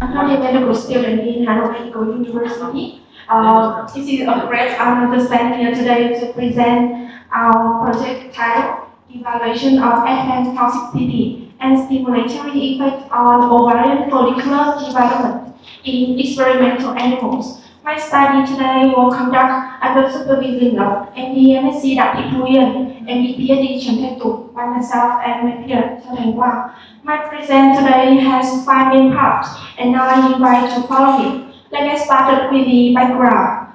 I'm currently a medical student in Hà Nội Medical University. This is a great honor to stand here today to present our project titled Evaluation of S-Femme toxicity and stimulatory effect on ovarian follicular development in experimental animals. My study today will conduct under supervision of MD MSc Đặng Nghiên, MD PhD Trần by myself and my peer Khoa. My present today has 5 main parts, and now I invite you to follow me. Let's get started with the background.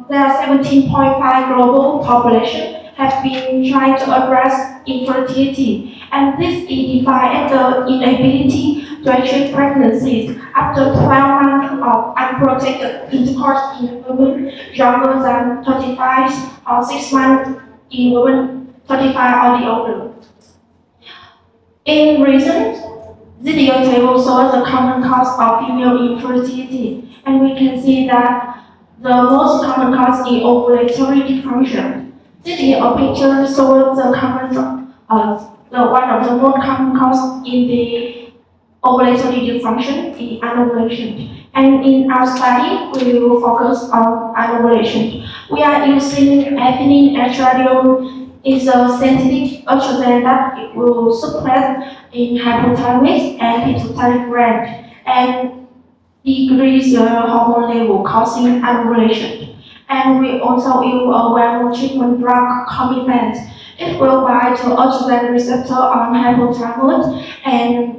There are 17.5 global population have been trying to address infertility, and this is defined as the inability to achieve pregnancies after 12 months of unprotected intercourse in women younger than 35 or 6 months in women 35 or the older. In recent, video table shows the common cause of female infertility, and we can see that the most common cause is ovulatory dysfunction. Video picture shows the one of the most common cause in the ovulatory dysfunction is anovulation. And in our study, we will focus on anovulation. We are using ethylene estradiol. Is a sensitive estrogen that it will suppress in hypothalamus and pituitary gland and decrease the hormone level, causing anovulation. And we also use a well-known treatment drug, Comifant. It will bind to estrogen receptor on hypothalamus and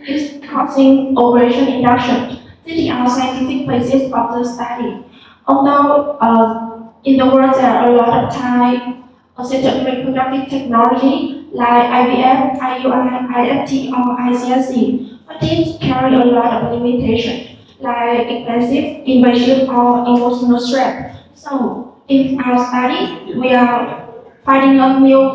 is causing ovulation induction. This is our scientific basis of the study. Although in the world there are a lot of types assisted reproductive technology like IVF, IUI, IFT, or ICSI, but these carry a lot of limitations like expensive, invasive, or emotional stress. So, in our study, we are finding a meal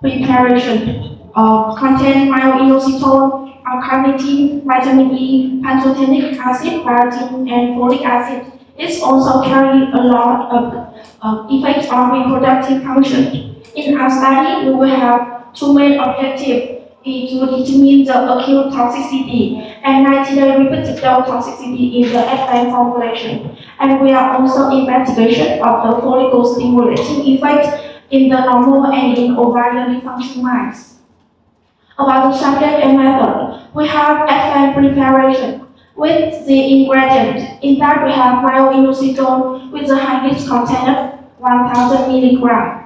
preparation contain myoinositol, carnitine, vitamin E, pantothenic acid, biotin, and folic acid. It also carries a lot of effects on reproductive function. In our study, we will have 2 main objectives to determine the acute toxicity and 90-day repeated dose toxicity in the S-Femme formulation. And we are also investigation of the follicle stimulating effect in the normal and in ovarian dysfunction mice. About the subject and method, we have S-Femme preparation with the ingredient. In that, we have myoinositol with the highest content of 1,000 milligrams.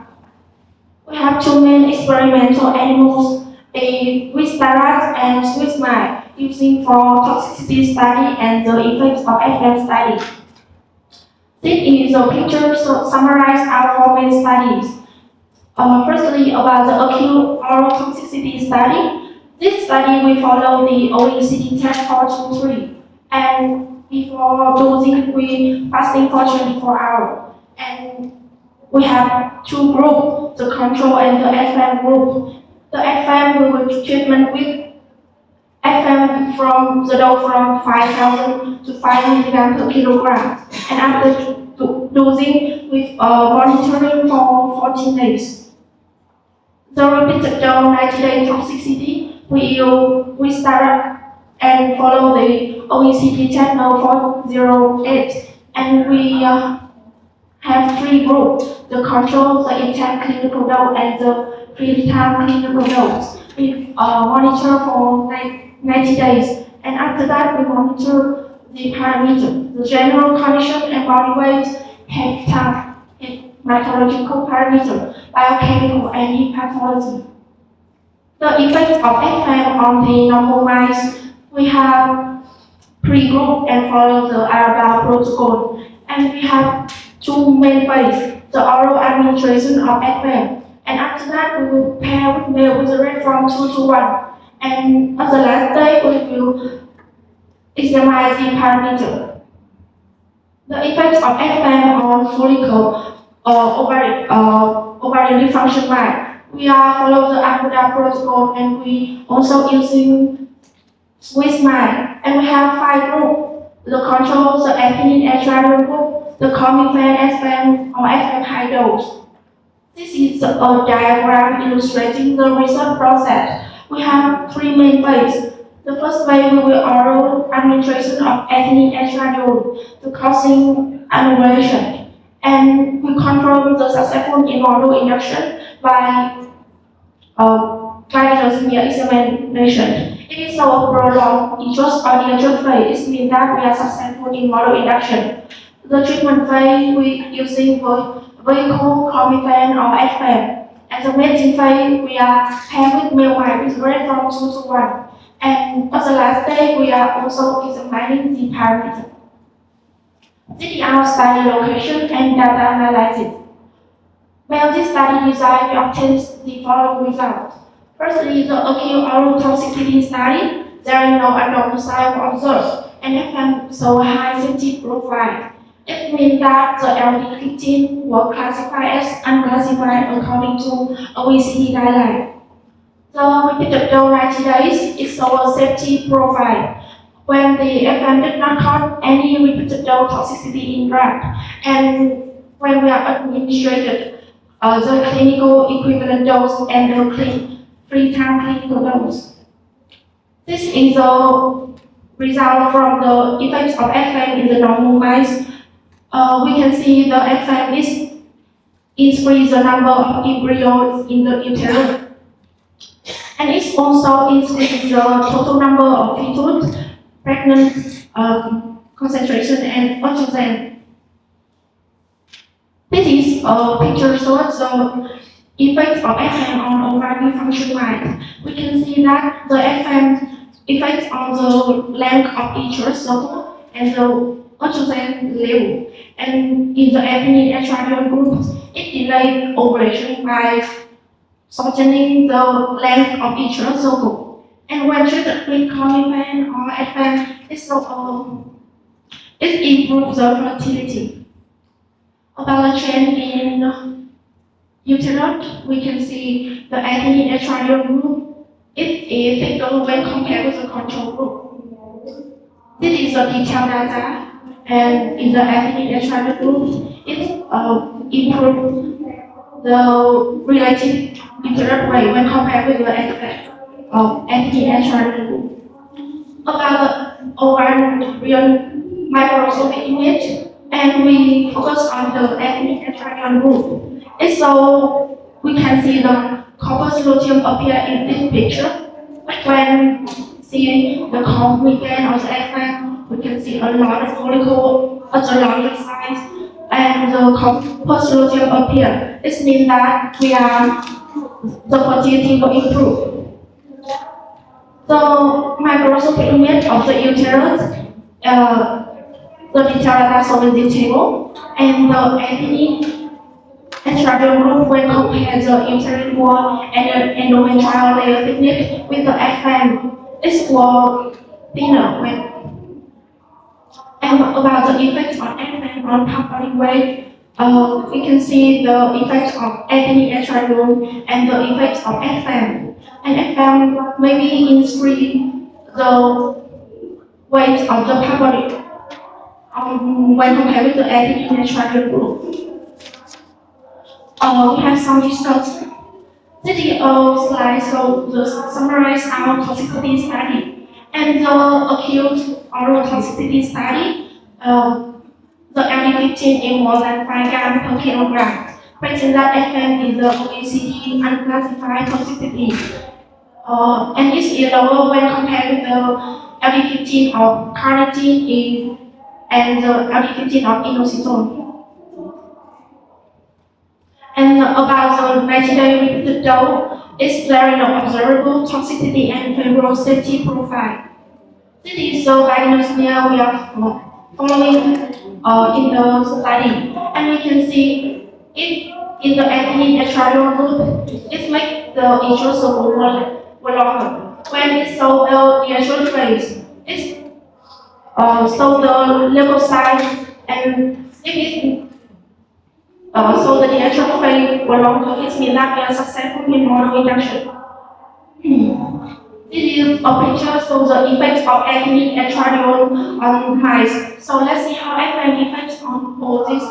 We have 2 main experimental animals, with rats and Swiss mice, using for toxicity study and the effects of S-Femme study. This is a picture to summarize our 4 main studies. Firstly, about the acute oral toxicity study. This study we follow the OECD test for 2-3, and before dosing we fasting for 24 hours. And we have 2 groups, the control and the S-Femme group. The S-Femme we will treatment with S-Femme from the dose from 5,000 to 5 mg per kilogram. And after dosing with monitoring for 14 days. The repeated dose 90-day toxicity, we start and follow the OECD test for 408, and we have 3 groups, the control, the intent clinical dose, and the predetermined clinical dose. We monitor for 90 days, and after that we monitor the parameters, the general condition and body weight, head count, hematological parameter, biochemical, and hematology. The effects of S-Femme on the normal mice, we have pre-group and follow the Arabelle protocol, and we have 2 main phases, the oral administration of S-Femme, and after that we will pair with male with a rate from 2 to 1, and at the last day we will examine the parameter. The effects of S-Femme on follicle ovarian dysfunction mice. We are follow the Arabelle protocol, and we also using Swiss mice, and we have 5 groups, the control, the ethylene estradiol group, the Comifant S-Femme or S-Femme high dose. This is a diagram illustrating the research process. We have 3 main phases. The first way we will oral administration of ethnic estradiol to causing anovulation, and we confirm the successful in model induction by the smear examination. If it's so prolonged interest or the adjust phase, it means that we are successful in model induction. The treatment phase we using vehicle, chlomiphen or S-Femme. As a medicine phase, we are paired with mealworm with rate from 2 to 1. And at the last day, we are also examining the parameter. This is our study location and data analysis. Well, this study design we obtain the following results. Firstly, the acute oral toxicity study. There is no abnormal sign observed, and FM so high safety profile. It means that the LD15 were classified as unclassified according to OECD guideline. The repeated dose 90 days is our safety profile. When the FM did not cause any repeated dose toxicity in rat, and when we are administered the clinical equivalent dose and the free-time clinical dose. This is the result from the effects of FM in the normal mice. We can see the FM is increase the number of embryos in the uterus, and it also increases the total number of fetus, pregnant concentration, and oxygen. This is a picture shows the effects of FM on ovarian function mice. We can see that the FM effects on the length of each circle and the oxygen level. And in the ethnic estradiol group, it delayed ovulation by shortening the length of each circle. And when treated with chlomiphen or FM, it improves the fertility. About the trend in uterus, we can see the ethnic estradiol group is thicker when compared with the control group. This is the detailed data, and in the ethnic estradiol group, it improved the relative uterus rate when compared with the effect of ethnic estradiol group. About the ovarian microscopic image, and we focus on the ethnic estradiol group. And so we can see the corpus luteum appear in this picture. But when see the chlomiphen or the S-Femme, we can see a lot of follicle at the larger size, and the corpus luteum appear. This means that the fertility will improve. The microscopic image of the uterus. The detailed data shown in this table, and the ethnic estradiol group when compared the uterine wall and the endometrial layer thickness with the S-Femme, it was thinner when. And about the effects on S-Femme on pump body weight, we can see the effects of ethnic estradiol and the effects of S-Femme. And S-Femme maybe increase the weight of the pump body. When compared with the ethnic estradiol group. We have some discussion. This is a slide shows the summarize our toxicity study. And the acute oral toxicity study, the LD15 is more than 5 grams per kilogram. Present that FM is the OECD unclassified toxicity. And it's lower when compared with the LD15 of carnitine and the LD15 of inositol. And about the 90-day repeated dose, it's very no observable toxicity and favorable safety profile. This is the diagnosis we are following in the study, and we can see it in the ethnic estradiol group. It makes the intro circle more longer. When it's so well, the actual phase, it's so the leukocyte, and if it so the actual phase were longer, it means that we are successful in model induction. This is a picture shows the effects of ethnic estradiol on mice. So let's see how FM affects on all this.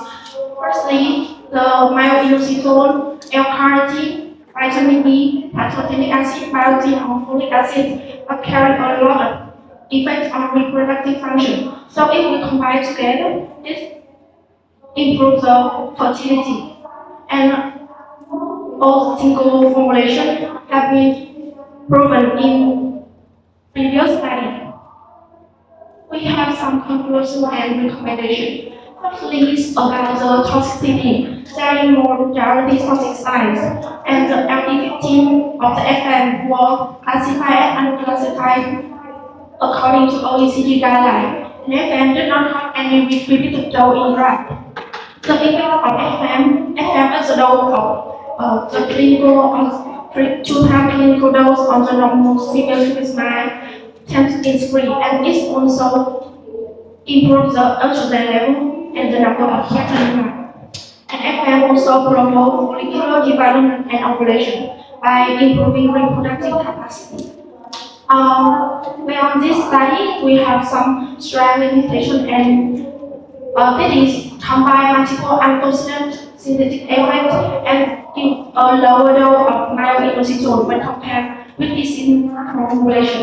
Firstly, the male inositol, L-carnitine, vitamin E, pantothenic acid, biotin, or folic acid carry a lot of effects on reproductive function. So if we combine together, this improves the fertility. And all single formulation have been proven in previous study. We have some conclusion and recommendation. Firstly is about the toxicity. There are more majority toxic signs, and the LD15 of the FM were classified and unclassified according to OECD guidelines. And FM did not have any repeated dose in rat. The effect of FM is a dose of the clinical of 2 times clinical dose on the normal female specimen tends is free, and it also improves the estrogen level and the number of pregnant. And FM also promotes follicular development and ovulation by improving reproductive capacity. Beyond this study, we have some strong limitation, and that is combine multiple antioxidant synthetic effects and give a lower dose of myoinositol when compared with its in formulation.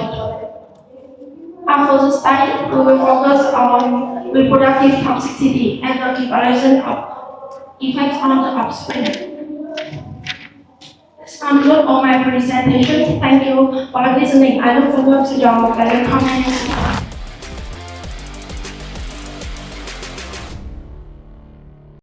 After the study, we will focus on reproductive toxicity and the evaluation of effects on the offspring. This concludes all my presentation. Thank you for listening. I look forward to your comments.